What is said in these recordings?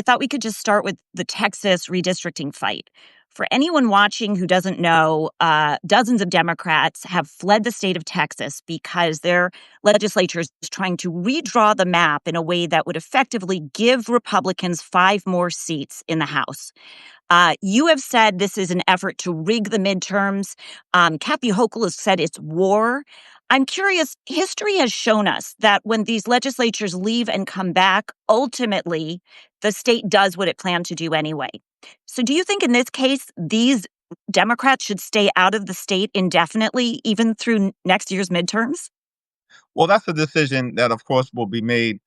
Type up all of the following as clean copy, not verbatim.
I thought we could just start with the Texas redistricting fight. For anyone watching who doesn't know, dozens of Democrats have fled the state of Texas because their legislature is trying to redraw the map in a way that would effectively give Republicans 5 more seats in the House. You have said this is an effort to rig the midterms. Kathy Hochul has said it's war. I'm curious, history has shown us that when these legislatures leave and come back, ultimately, the state does what it planned to do anyway. So, do you think in this case, these Democrats should stay out of the state indefinitely, even through next year's midterms? Well, that's a decision that, of course, will be made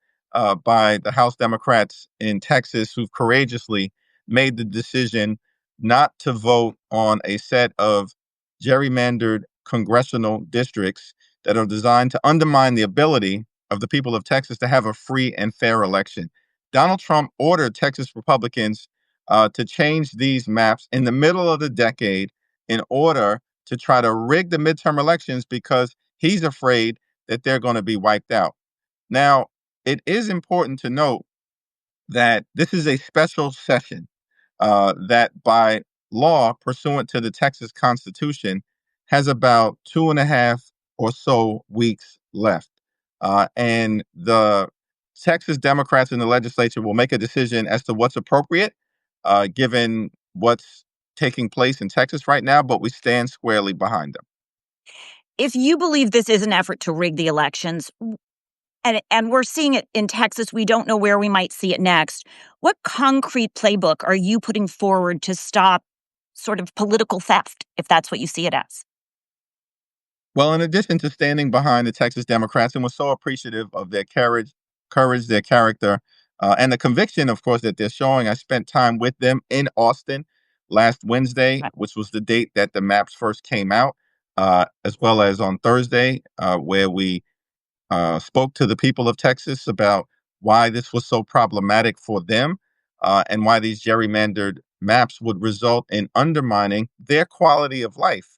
by the House Democrats in Texas who've courageously made the decision not to vote on a set of gerrymandered congressional districts that are designed to undermine the ability of the people of Texas to have a free and fair election. Donald Trump ordered Texas Republicans to change these maps in the middle of the decade in order to try to rig the midterm elections because he's afraid that they're going to be wiped out. Now, it is important to note that this is a special session that, by law, pursuant to the Texas Constitution, has about 2.5 or so weeks left. And the Texas Democrats in the legislature will make a decision as to what's appropriate, given what's taking place in Texas right now, but we stand squarely behind them. If you believe this is an effort to rig the elections, and we're seeing it in Texas, we don't know where we might see it next. What concrete playbook are you putting forward to stop sort of political theft, if that's what you see it as? Well, in addition to standing behind the Texas Democrats, and we're so appreciative of their courage, their character, and the conviction, of course, that they're showing. I spent time with them in Austin last Wednesday, which was the date that the maps first came out, as well as on Thursday, where we spoke to the people of Texas about why this was so problematic for them, and why these gerrymandered maps would result in undermining their quality of life.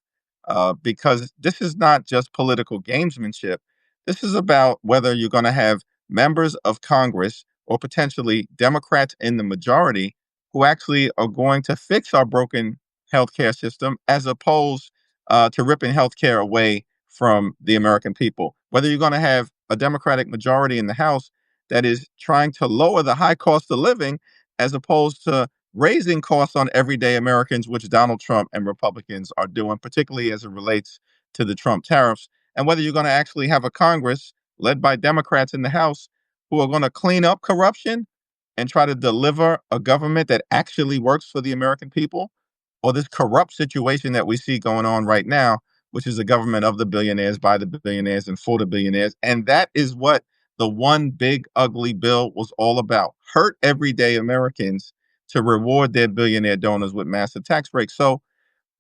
Because this is not just political gamesmanship. This is about whether you're going to have members of Congress or potentially Democrats in the majority who actually are going to fix our broken healthcare system as opposed to ripping healthcare away from the American people. Whether you're going to have a Democratic majority in the House that is trying to lower the high cost of living as opposed to raising costs on everyday Americans, which Donald Trump and Republicans are doing, particularly as it relates to the Trump tariffs, and whether you're going to actually have a Congress led by Democrats in the House who are going to clean up corruption and try to deliver a government that actually works for the American people, or this corrupt situation that we see going on right now, which is a government of the billionaires, by the billionaires, and for the billionaires. And that is what the one big ugly bill was all about: hurt everyday Americans to reward their billionaire donors with massive tax breaks. So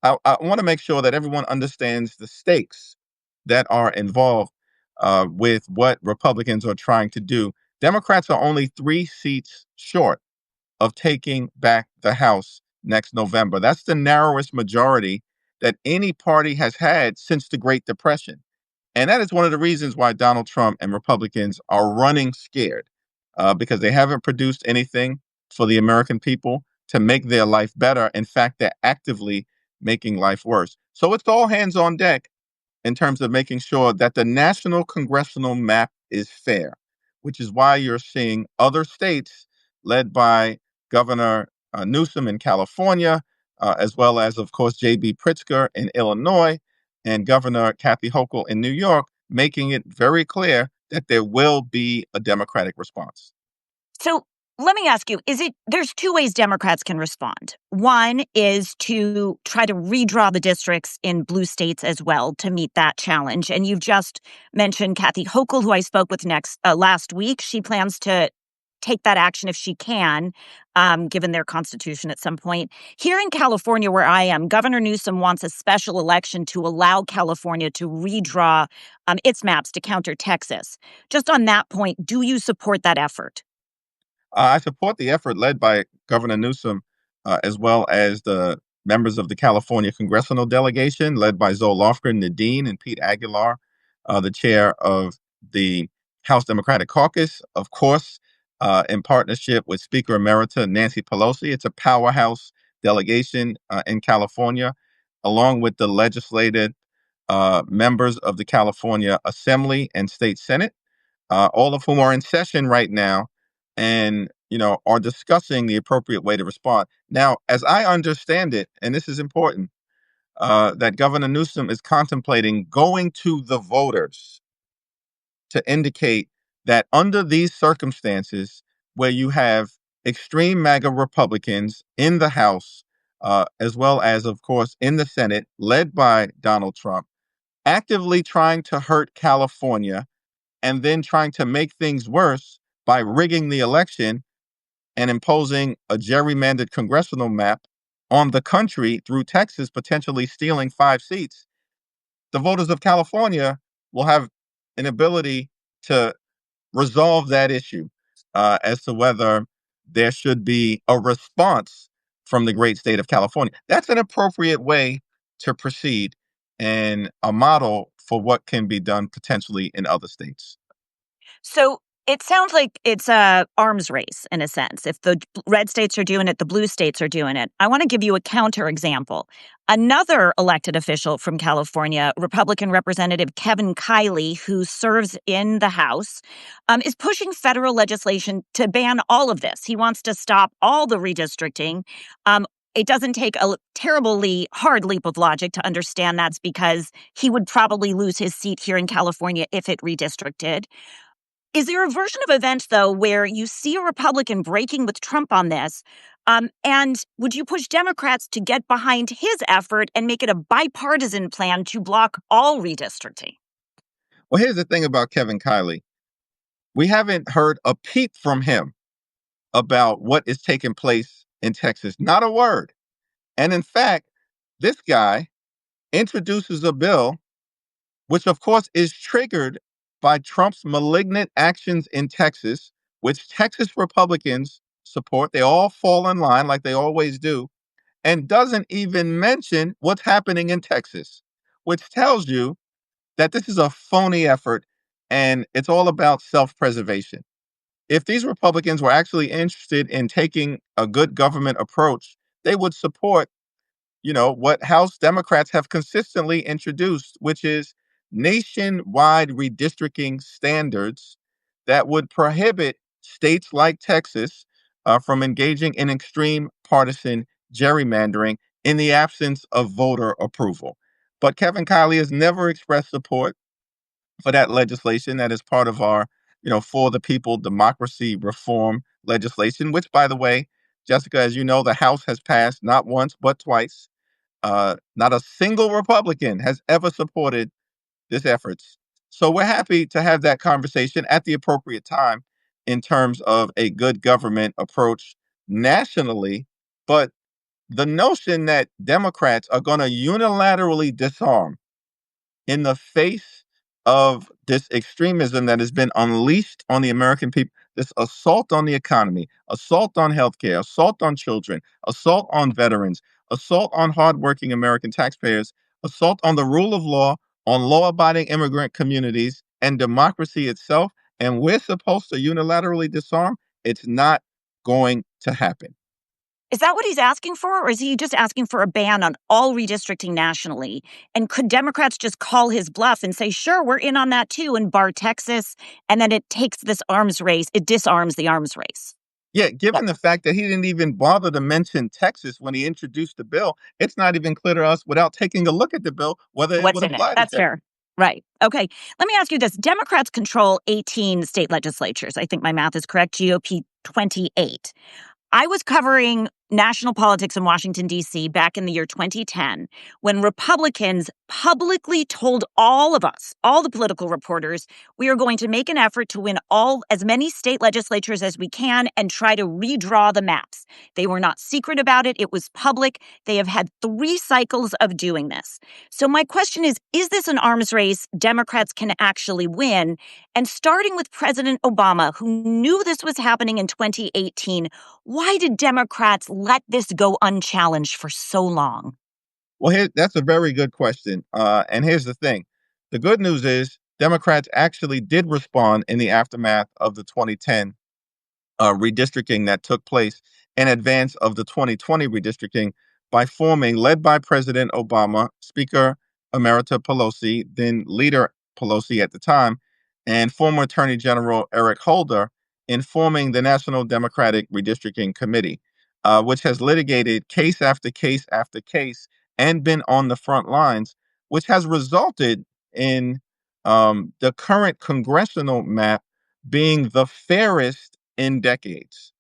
I want to make sure that everyone understands the stakes that are involved with what Republicans are trying to do. Democrats are only 3 seats short of taking back the House next November. That's the narrowest majority that any party has had since the Great Depression. And that is one of the reasons why Donald Trump and Republicans are running scared, because they haven't produced anything for the American people to make their life better. In fact, they're actively making life worse. So it's all hands on deck in terms of making sure that the national congressional map is fair, which is why you're seeing other states led by Governor Newsom in California, as well as, of course, J.B. Pritzker in Illinois and Governor Kathy Hochul in New York, making it very clear that there will be a Democratic response. So let me ask you, there's 2 ways Democrats can respond. One is to try to redraw the districts in blue states as well to meet that challenge. And you've just mentioned Kathy Hochul, who I spoke with last week. She plans to take that action if she can, given their constitution at some point. Here in California, where I am, Governor Newsom wants a special election to allow California to redraw its maps to counter Texas. Just on that point, do you support that effort? I support the effort led by Governor Newsom, as well as the members of the California congressional delegation, led by Zoe Lofgren, Nadine, and Pete Aguilar, the chair of the House Democratic Caucus. Of course, in partnership with Speaker Emerita Nancy Pelosi. It's a powerhouse delegation in California, along with the legislative members of the California Assembly and State Senate, all of whom are in session right now and are discussing the appropriate way to respond. Now, as I understand it, and this is important, that Governor Newsom is contemplating going to the voters to indicate that under these circumstances, where you have extreme MAGA Republicans in the House, as well as, of course, in the Senate, led by Donald Trump, actively trying to hurt California and then trying to make things worse by rigging the election and imposing a gerrymandered congressional map on the country through Texas, potentially stealing 5 seats, the voters of California will have an ability to resolve that issue as to whether there should be a response from the great state of California. That's an appropriate way to proceed and a model for what can be done potentially in other states. So it sounds like it's a arms race in a sense. If the red states are doing it, the blue states are doing it. I want to give you a counter example. Another elected official from California, Republican Representative Kevin Kiley, who serves in the House, is pushing federal legislation to ban all of this. He wants to stop all the redistricting. It doesn't take a terribly hard leap of logic to understand that's because he would probably lose his seat here in California if it redistricted. Is there a version of events, though, where you see a Republican breaking with Trump on this? And would you push Democrats to get behind his effort and make it a bipartisan plan to block all redistricting? Well, here's the thing about Kevin Kiley. We haven't heard a peep from him about what is taking place in Texas. Not a word. And in fact, this guy introduces a bill, which of course is triggered by Trump's malignant actions in Texas, which Texas Republicans support. They all fall in line like they always do, and doesn't even mention what's happening in Texas, which tells you that this is a phony effort and it's all about self preservation. If these Republicans were actually interested in taking a good government approach, they would support what House Democrats have consistently introduced, which is nationwide redistricting standards that would prohibit states like Texas from engaging in extreme partisan gerrymandering in the absence of voter approval. But Kevin Kiley has never expressed support for that legislation that is part of our, for the people democracy reform legislation, which, by the way, Jessica, as you know, the House has passed not once, but twice. Not a single Republican has ever supported this efforts. So we're happy to have that conversation at the appropriate time in terms of a good government approach nationally. But the notion that Democrats are going to unilaterally disarm in the face of this extremism that has been unleashed on the American people, this assault on the economy, assault on healthcare, assault on children, assault on veterans, assault on hardworking American taxpayers, assault on the rule of law, on law abiding immigrant communities, and democracy itself. And we're supposed to unilaterally disarm. It's not going to happen. Is that what he's asking for, or is he just asking for a ban on all redistricting nationally? And could Democrats just call his bluff and say, sure, we're in on that too, and bar Texas, and then it takes this arms race, it disarms the arms race? Yeah, given the fact that he didn't even bother to mention Texas when he introduced the bill, it's not even clear to us without taking a look at the bill whether it What's would in it? apply to That's Texas. fair. Right. Okay. Let me ask you this. Democrats control 18 state legislatures. I think my math is correct. GOP 28. I was covering national politics in Washington, D.C. back in the year 2010 when Republicans publicly told all of us, all the political reporters, we are going to make an effort to win as many state legislatures as we can and try to redraw the maps. They were not secret about it. It was public. They have had 3 cycles of doing this. So my question is this an arms race Democrats can actually win? And starting with President Obama, who knew this was happening in 2018, why did Democrats let this go unchallenged for so long? Well, that's a very good question. And here's the thing. The good news is Democrats actually did respond in the aftermath of the 2010 redistricting that took place in advance of the 2020 redistricting by forming, led by President Obama, Speaker Emerita Pelosi, then Leader Pelosi at the time, and former Attorney General Eric Holder, in forming the National Democratic Redistricting Committee, which has litigated case after case after case and been on the front lines, which has resulted in the current congressional map being the fairest in decades.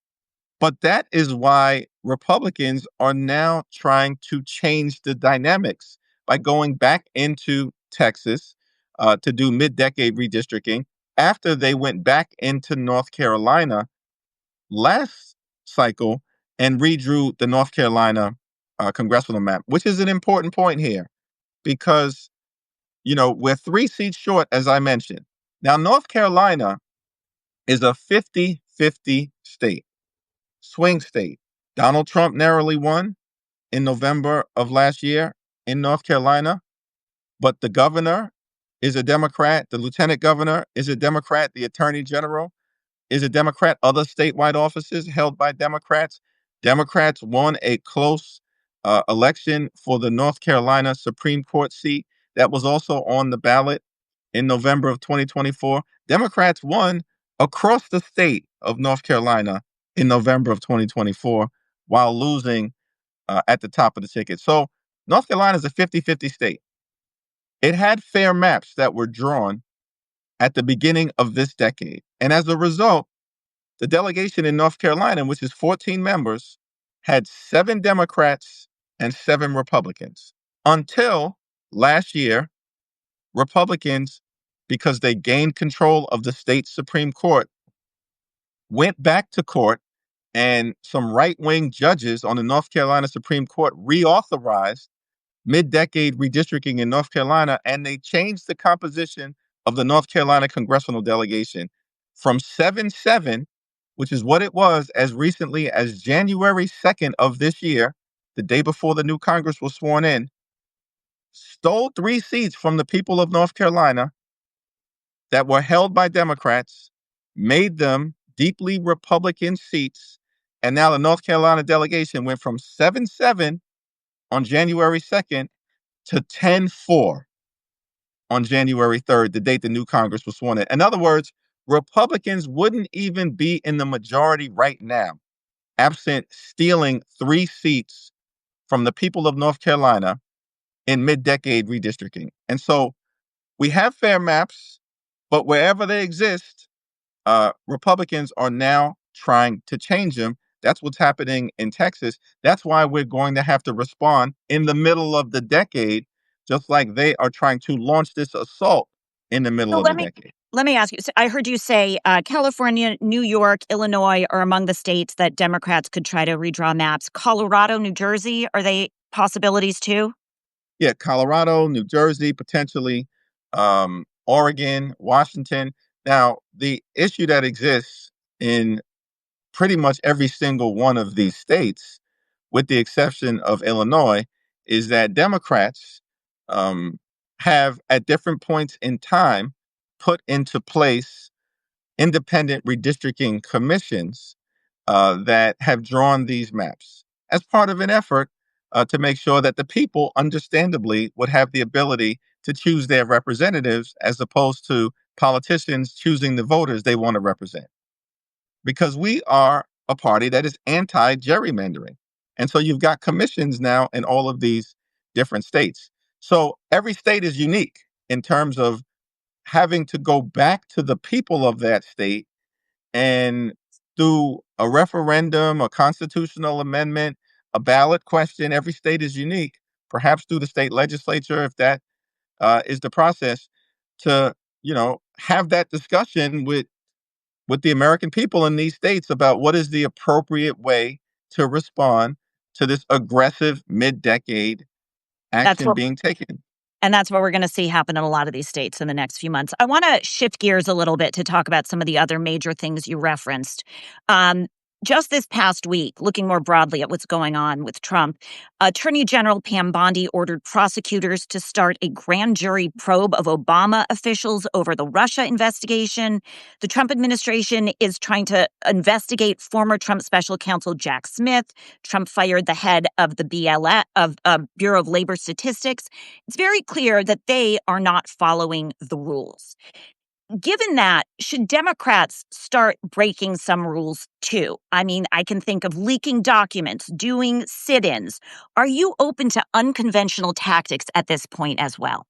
But that is why Republicans are now trying to change the dynamics by going back into Texas to do mid decade redistricting after they went back into North Carolina last cycle and redrew the North Carolina congressional map, which is an important point here because, we're 3 seats short, as I mentioned. Now, North Carolina is a 50-50 state, swing state. Donald Trump narrowly won in November of last year in North Carolina, but the governor is a Democrat, the lieutenant governor is a Democrat, the attorney general is a Democrat, other statewide offices held by Democrats. Democrats won a close election for the North Carolina Supreme Court seat that was also on the ballot in November of 2024. Democrats won across the state of North Carolina in November of 2024 while losing at the top of the ticket. So North Carolina is a 50-50 state. It had fair maps that were drawn at the beginning of this decade. And as a result, the delegation in North Carolina, which is 14 members, had 7 Democrats and 7 Republicans. Until last year, Republicans, because they gained control of the state Supreme Court, went back to court, and some right-wing judges on the North Carolina Supreme Court reauthorized mid-decade redistricting in North Carolina, and they changed the composition of the North Carolina congressional delegation from 7-7, which is what it was as recently as January 2nd of this year, the day before the new Congress was sworn in, stole 3 seats from the people of North Carolina that were held by Democrats, made them deeply Republican seats, and now the North Carolina delegation went from 7-7 on January 2nd to 10-4 on January 3rd, the date the new Congress was sworn in. In other words, Republicans wouldn't even be in the majority right now, absent stealing 3 seats from the people of North Carolina in mid-decade redistricting. And so we have fair maps, but wherever they exist, Republicans are now trying to change them. That's what's happening in Texas. That's why we're going to have to respond in the middle of the decade, just like they are trying to launch this assault in the middle So of the decade. let me ask you. So I heard you say California, New York, Illinois are among the states that Democrats could try to redraw maps. Colorado, New Jersey, are they possibilities too? Yeah, Colorado, New Jersey, potentially, Oregon, Washington. Now, the issue that exists in pretty much every single one of these states, with the exception of Illinois, is that Democrats have, at different points in time, put into place independent redistricting commissions that have drawn these maps as part of an effort to make sure that the people, understandably, would have the ability to choose their representatives as opposed to politicians choosing the voters they want to represent. Because we are a party that is anti gerrymandering. And so you've got commissions now in all of these different states. So every state is unique in terms of having to go back to the people of that state and through a referendum, a constitutional amendment, a ballot question. Every state is unique, perhaps through the state legislature, if that is the process, to have that discussion with the American people in these states about what is the appropriate way to respond to this aggressive mid-decade That's action what being taken. And that's what we're going to see happen in a lot of these states in the next few months. I want to shift gears a little bit to talk about some of the other major things you referenced. Um, Just this past week, looking more broadly at what's going on with Trump, Attorney General Pam Bondi ordered prosecutors to start a grand jury probe of Obama officials over the Russia investigation. The Trump administration is trying to investigate former Trump special counsel Jack Smith. Trump fired the head of the Bureau of Labor Statistics. It's very clear that they are not following the rules. Given that, should Democrats start breaking some rules too? I mean, I can think of leaking documents, doing sit ins. Are you open to unconventional tactics at this point as well?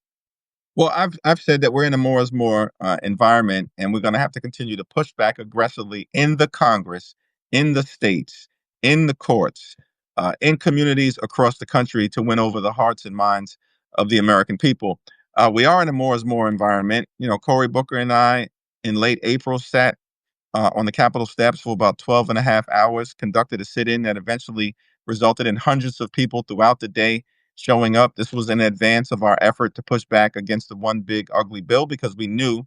Well, I've said that we're in a more is more environment, and we're going to have to continue to push back aggressively in the Congress, in the states, in the courts, in communities across the country to win over the hearts and minds of the American people. We are in a more is more environment. You know, Cory Booker and I in late April sat on the Capitol steps for about 12 and a half hours, conducted a sit in that eventually resulted in hundreds of people throughout the day showing up. This was in advance of our effort to push back against the one big ugly bill because we knew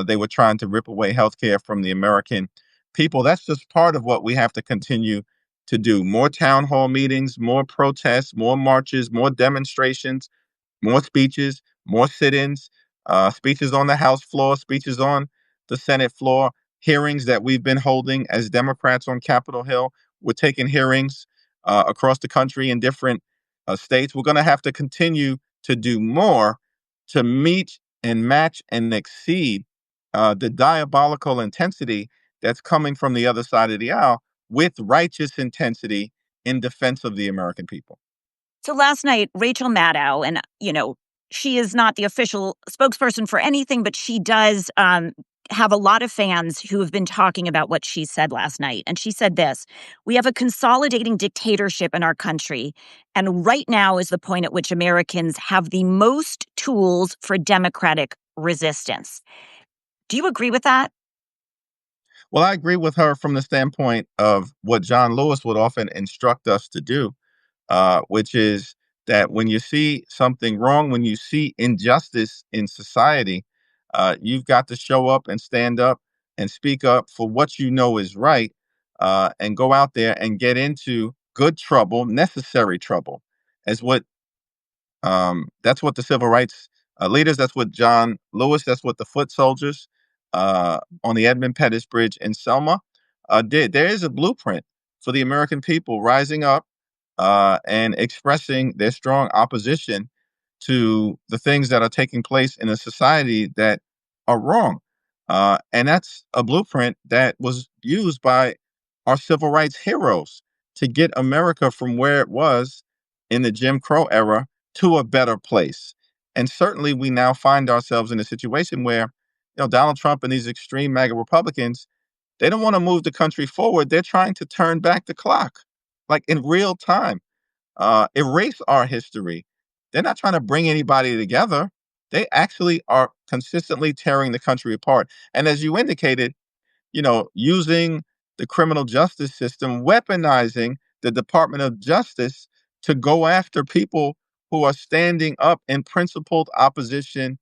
they were trying to rip away health care from the American people. That's just part of what we have to continue to do. More town hall meetings, more protests, more marches, more demonstrations, more speeches, more sit-ins, speeches on the House floor, speeches on the Senate floor, hearings that we've been holding as Democrats on Capitol Hill. We're taking hearings across the country in different states. We're going to have to continue to do more to meet and match and exceed the diabolical intensity that's coming from the other side of the aisle with righteous intensity in defense of the American people. So last night, Rachel Maddow, and she is not the official spokesperson for anything, but she does have a lot of fans who have been talking about what she said last night. And she said this: "We have a consolidating dictatorship in our country. And right now is the point at which Americans have the most tools for democratic resistance." Do you agree with that? Well, I agree with her from the standpoint of what John Lewis would often instruct us to do, which is that when you see something wrong, when you see injustice in society, you've got to show up and stand up and speak up for what you know is right, and go out there and get into good trouble, necessary trouble, as what that's what the civil rights leaders, that's what John Lewis, that's what the foot soldiers on the Edmund Pettus Bridge in Selma did. There is a blueprint for the American people rising up and expressing their strong opposition to the things that are taking place in a society that are wrong. And that's a blueprint that was used by our civil rights heroes to get America from where it was in the Jim Crow era to a better place. And certainly we now find ourselves in a situation where, Donald Trump and these extreme MAGA Republicans, they don't want to move the country forward. They're trying to turn back the clock, like in real time, erase our history. They're not trying to bring anybody together. They actually are consistently tearing the country apart. And as you indicated, using the criminal justice system, weaponizing the Department of Justice to go after people who are standing up in principled opposition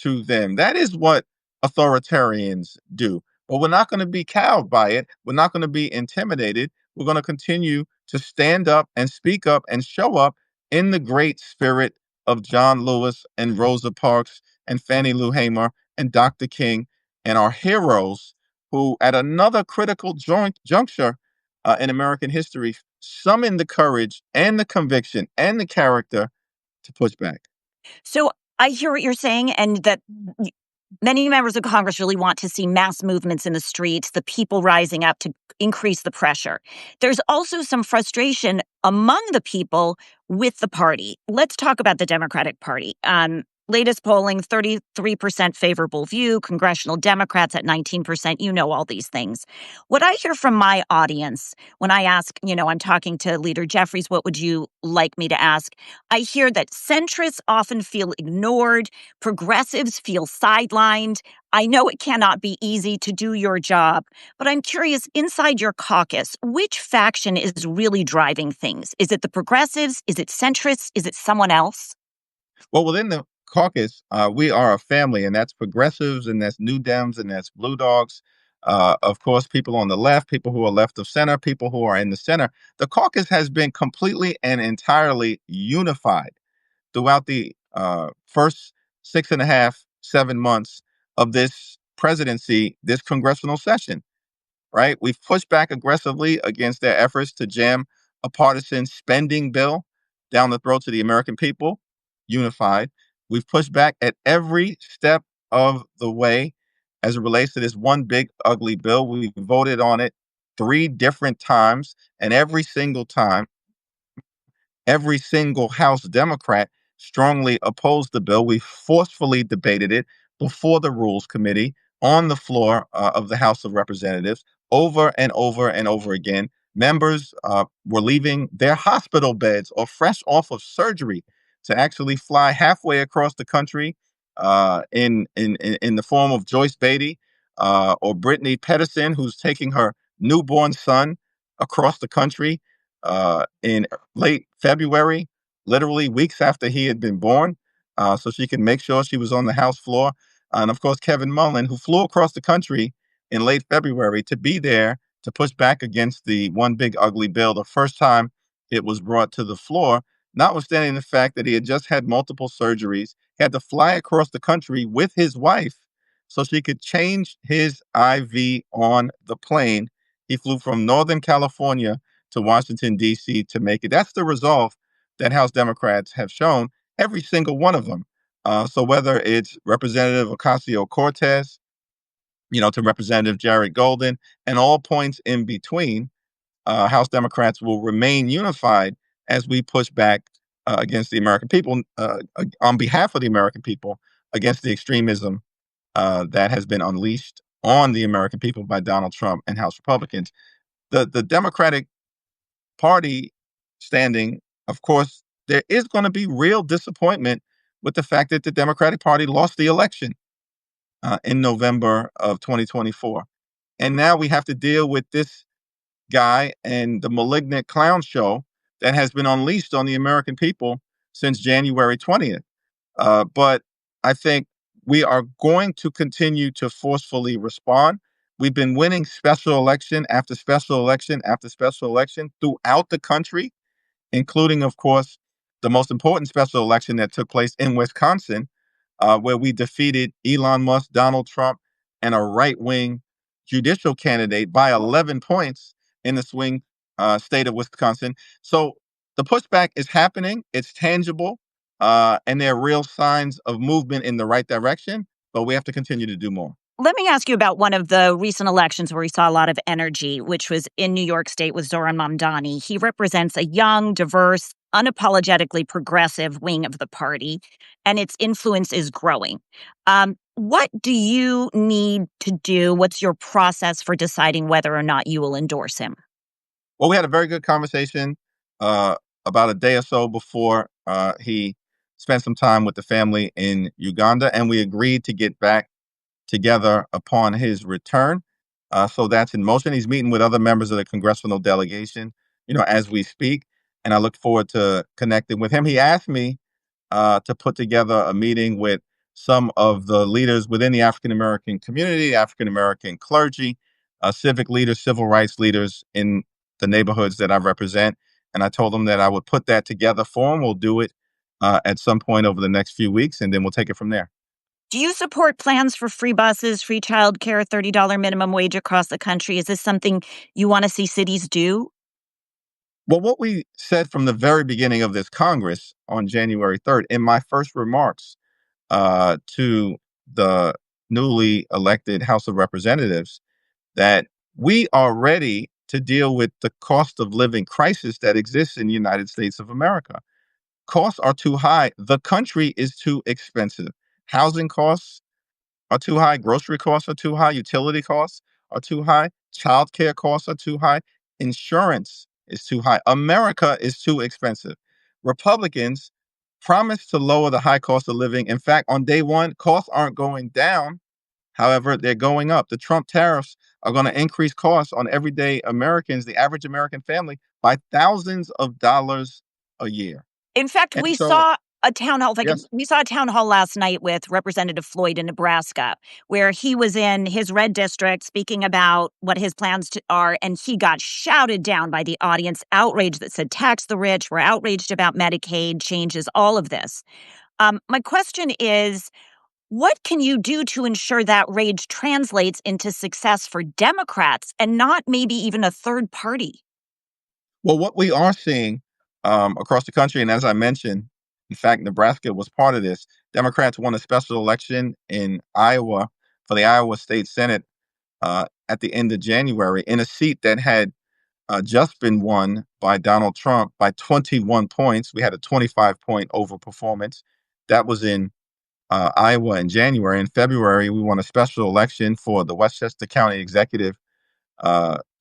to them. That is what authoritarians do. But we're not going to be cowed by it. We're not going to be intimidated. We're going to continue to stand up and speak up and show up in the great spirit of John Lewis and Rosa Parks and Fannie Lou Hamer and Dr. King and our heroes who, at another critical juncture in American history, summoned the courage and the conviction and the character to push back. So I hear what you're saying, and that many members of Congress really want to see mass movements in the streets, the people rising up to increase the pressure. There's also some frustration among the people with the party. Let's talk about the Democratic Party. Latest polling, 33% favorable view, congressional Democrats at 19%. You know all these things. What I hear from my audience when I ask, I'm talking to Leader Jeffries, what would you like me to ask? I hear that centrists often feel ignored, progressives feel sidelined. I know it cannot be easy to do your job, but I'm curious, inside your caucus, which faction is really driving things? Is it the progressives? Is it centrists? Is it someone else? Well, within the caucus, we are a family, and that's progressives, and that's New Dems, and that's Blue Dogs. Of course, people on the left, people who are left of center, people who are in the center. The caucus has been completely and entirely unified throughout the first 6.5, 7 months of this presidency, this congressional session, right? We've pushed back aggressively against their efforts to jam a partisan spending bill down the throats of the American people, unified. We've pushed back at every step of the way as it relates to this one big ugly bill. We voted on it 3 different times, and every single House Democrat strongly opposed the bill. We forcefully debated it before the Rules Committee on the floor of the House of Representatives over and over and over again. Members were leaving their hospital beds or fresh off of surgery to actually fly halfway across the country in the form of Joyce Beatty or Brittany Pedersen, who's taking her newborn son across the country in late February, literally weeks after he had been born, so she could make sure she was on the House floor. And of course, Kevin Mullen, who flew across the country in late February to be there to push back against the one big ugly bill the first time it was brought to the floor, notwithstanding the fact that he had just had multiple surgeries, he had to fly across the country with his wife so she could change his IV on the plane. He flew from Northern California to Washington, D.C. to make it. That's the resolve that House Democrats have shown, every single one of them. So whether it's Representative Ocasio Cortez, to Representative Jared Golden, and all points in between, House Democrats will remain unified as we push back against the American people, on behalf of the American people, against the extremism that has been unleashed on the American people by Donald Trump and House Republicans. The Democratic Party standing, of course, there is going to be real disappointment with the fact that the Democratic Party lost the election in November of 2024. And now we have to deal with this guy and the malignant clown show that has been unleashed on the American people since January 20th. But I think we are going to continue to forcefully respond. We've been winning special election after special election after special election throughout the country, including, of course, the most important special election that took place in Wisconsin, where we defeated Elon Musk, Donald Trump, and a right wing judicial candidate by 11 points in the swing state of Wisconsin. So the pushback is happening, it's tangible, and there are real signs of movement in the right direction, but we have to continue to do more. Let me ask you about one of the recent elections where we saw a lot of energy, which was in New York State with Zohran Mamdani. He represents a young, diverse, unapologetically progressive wing of the party, and its influence is growing. What do you need to do? What's your process for deciding whether or not you will endorse him? Well, we had a very good conversation uh, about a day or so before he spent some time with the family in Uganda, and we agreed to get back together upon his return. So that's in motion. He's meeting with other members of the congressional delegation, as we speak, and I look forward to connecting with him. He asked me to put together a meeting with some of the leaders within the African American community, African American clergy, civic leaders, civil rights leaders in the neighborhoods that I represent. And I told them that I would put that together for him. We'll do it at some point over the next few weeks, and then we'll take it from there. Do you support plans for free buses, free childcare, $30 minimum wage across the country? Is this something you want to see cities do? Well, what we said from the very beginning of this Congress on January 3rd, in my first remarks to the newly elected House of Representatives, that we are ready to deal with the cost of living crisis that exists in the United States of America. Costs are too high. The country is too expensive. Housing costs are too high. Grocery costs are too high. Utility costs are too high. Childcare costs are too high. Insurance is too high. America is too expensive. Republicans promised to lower the high cost of living. In fact, on day one, costs aren't going down. However, they're going up. The Trump tariffs are going to increase costs on everyday Americans, the average American family, by thousands of dollars a year. In fact, And we so, saw a town hall, like, Yes. we saw a town hall last night with Representative Floyd in Nebraska, where he was in his red district speaking about what his plans are, and he got shouted down by the audience, outraged that said, tax the rich, we're outraged about Medicaid changes, all of this. My question is, what can you do to ensure that rage translates into success for Democrats and not maybe even a third party? Well, what we are seeing across the country, and as I mentioned, in fact, Nebraska was part of this. Democrats won a special election in Iowa for the Iowa State Senate at the end of January in a seat that had just been won by Donald Trump by 21 points. We had a 25-point overperformance. That was in Iowa in January. In February, we won a special election for the Westchester County Executive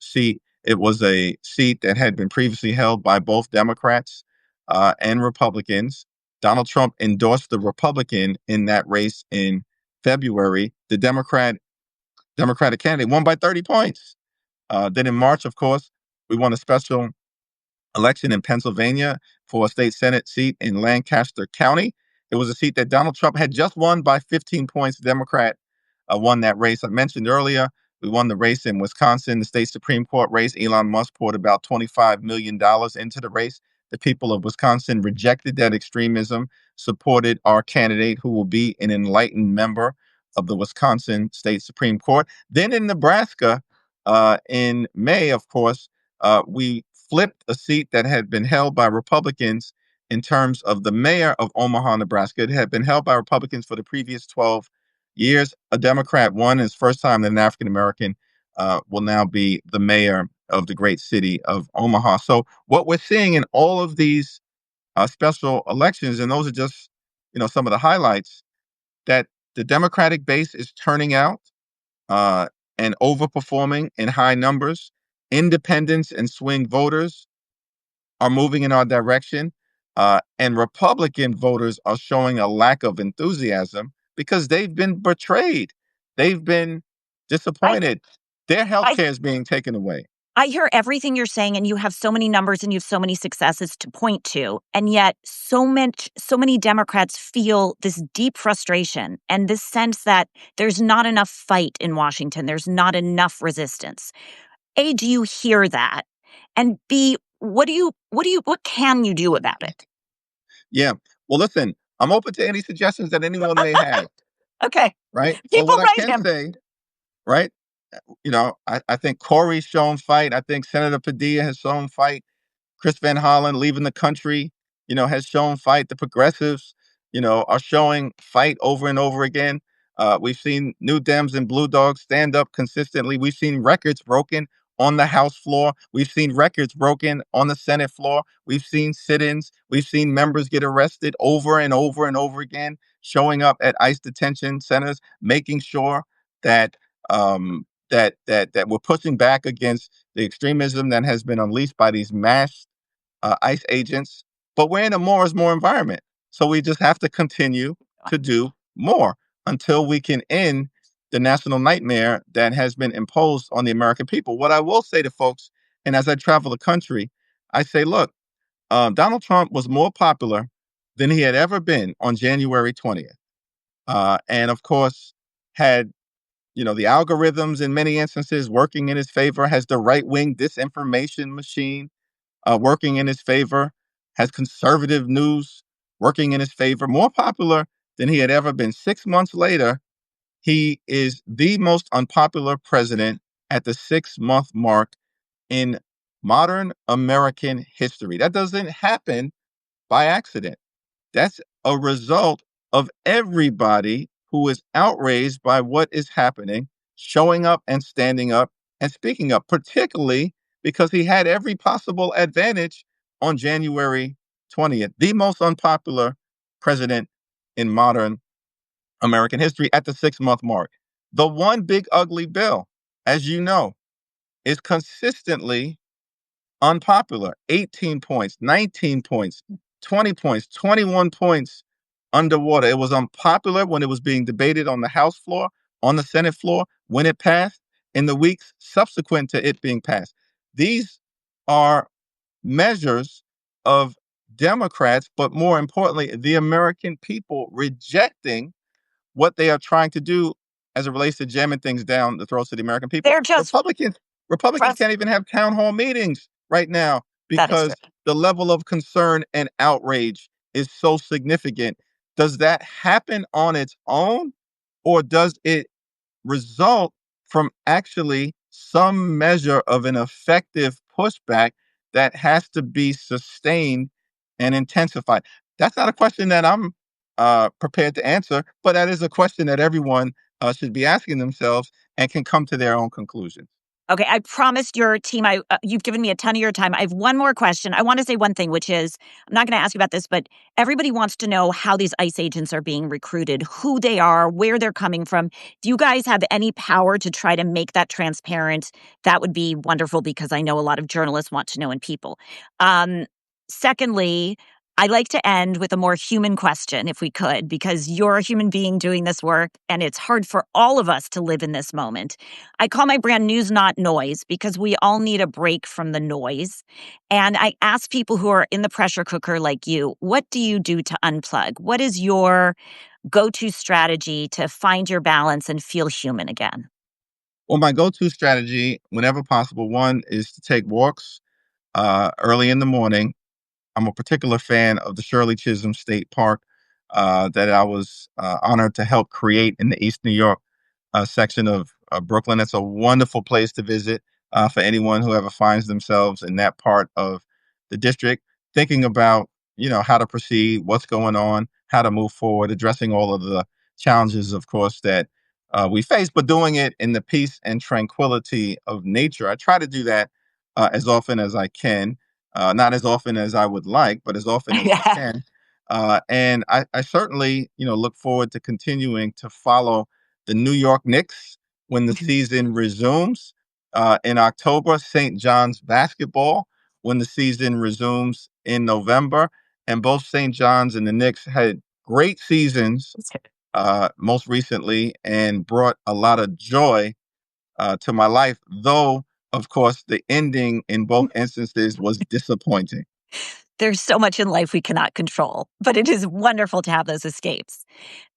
seat. It was a seat that had been previously held by both Democrats and Republicans. Donald Trump endorsed the Republican in that race in February. The Democratic candidate won by 30 points. Then in March, of course, we won a special election in Pennsylvania for a state Senate seat in Lancaster County. It was a seat that Donald Trump had just won by 15 points. The Democrat won that race. I mentioned earlier, we won the race in Wisconsin, the state Supreme Court race. Elon Musk poured about $25 million into the race. The people of Wisconsin rejected that extremism, supported our candidate, who will be an enlightened member of the Wisconsin State Supreme Court. Then in Nebraska, in May, of course, we flipped a seat that had been held by Republicans in terms of the mayor of Omaha, Nebraska. It had been held by Republicans for the previous 12 years. A Democrat won. It's the first time that an African American will now be the mayor of the great city of Omaha. So what we're seeing in all of these special elections, and those are just some of the highlights, that the Democratic base is turning out uh, and overperforming in high numbers. Independents and swing voters are moving in our direction. And Republican voters are showing a lack of enthusiasm because they've been betrayed. They've been I, disappointed. Their health I care is being taken away. I hear everything you're saying, and you have so many numbers and you have so many successes to point to. And yet so many Democrats feel this deep frustration and this sense that there's not enough fight in Washington. There's not enough resistance. A, do you hear that? And B, what can you do about it? Yeah. Well, listen, I'm open to any suggestions that anyone may have, Okay. right? But People what I write can him. say, right? I think Corey's shown fight. I think Senator Padilla has shown fight. Chris Van Hollen leaving the country, has shown fight. The progressives, are showing fight over and over again. We've seen New Dems and Blue Dogs stand up consistently. We've seen records broken on the House floor. We've seen records broken on the Senate floor. We've seen sit-ins. We've seen members get arrested over and over and over again, showing up at ICE detention centers, making sure that that we're pushing back against the extremism that has been unleashed by these mass ICE agents. But we're in a more is more environment. So we just have to continue to do more until we can end the national nightmare that has been imposed on the American people. What I will say to folks, and as I travel the country, I say, look, Donald Trump was more popular than he had ever been on January 20th. And of course, had the algorithms in many instances working in his favor, has the right wing disinformation machine working in his favor, has conservative news working in his favor, more popular than he had ever been. 6 months later, he is the most unpopular president at the 6 month mark in modern American history. That doesn't happen by accident. That's a result of everybody who is outraged by what is happening, showing up and standing up and speaking up, particularly because he had every possible advantage on January 20th, the most unpopular president in modern American history at the 6 month mark. The one big ugly bill, as you know, is consistently unpopular. 18 points, 19 points, 20 points, 21 points underwater. It was unpopular when it was being debated on the House floor, on the Senate floor, when it passed, in the weeks subsequent to it being passed. These are measures of Democrats, but more importantly, the American people rejecting what they are trying to do as it relates to jamming things down the throats of the American people. They're just Republicans frus can't even have town hall meetings right now that is true. because the level of concern and outrage is so significant. Does that happen on its own, or does it result from actually some measure of an effective pushback that has to be sustained and intensified? That's not a question that I'm prepared to answer, but that is a question that everyone should be asking themselves and can come to their own conclusions. Okay, I promised your team you've given me a ton of your time. I have one more question. I wanna say one thing, which is I'm not gonna ask you about this, but everybody wants to know how these ICE agents are being recruited, who they are, where they're coming from. If you guys have any power to try to make that transparent, that would be wonderful because I know a lot of journalists want to know and people. Secondly, I like to end with a more human question, if we could, because you're a human being doing this work, and it's hard for all of us to live in this moment. I call my brand News Not Noise because we all need a break from the noise. And I ask people who are in the pressure cooker like you, what do you do to unplug? What is your go to strategy to find your balance and feel human again? Well, my go to strategy, whenever possible, one is to take walks early in the morning. I'm a particular fan of the Shirley Chisholm State Park that I was honored to help create in the East New York section of Brooklyn. It's a wonderful place to visit for anyone who ever finds themselves in that part of the district, thinking about how to proceed, what's going on, how to move forward, addressing all of the challenges, of course, that we face, but doing it in the peace and tranquility of nature. I try to do that as often as I can, not as often as I would like, but as often as I Yeah. can. And I certainly, look forward to continuing to follow the New York Knicks when the season resumes in October, St. John's basketball when the season resumes in November. And both St. John's and the Knicks had great seasons most recently and brought a lot of joy to my life, though, of course, the ending in both instances was disappointing. There's so much in life we cannot control, but it is wonderful to have those escapes.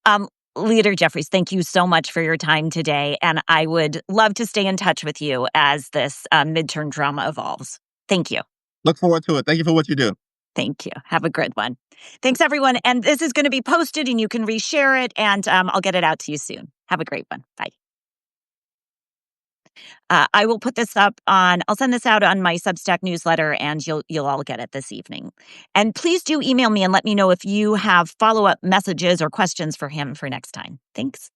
Um, Leader Jeffries, thank you so much for your time today, and I would love to stay in touch with you as this midterm drama evolves. Thank you. Look forward to it. Thank you for what you do. Thank you. Have a good one. Thanks, everyone. And this is going to be posted, and you can reshare it, and I'll get it out to you soon. Have a great one. Bye. I will put this up on. I'll send this out on my Substack newsletter, and you'll all get it this evening. And please do email me and let me know if you have follow up messages or questions for him for next time. Thanks.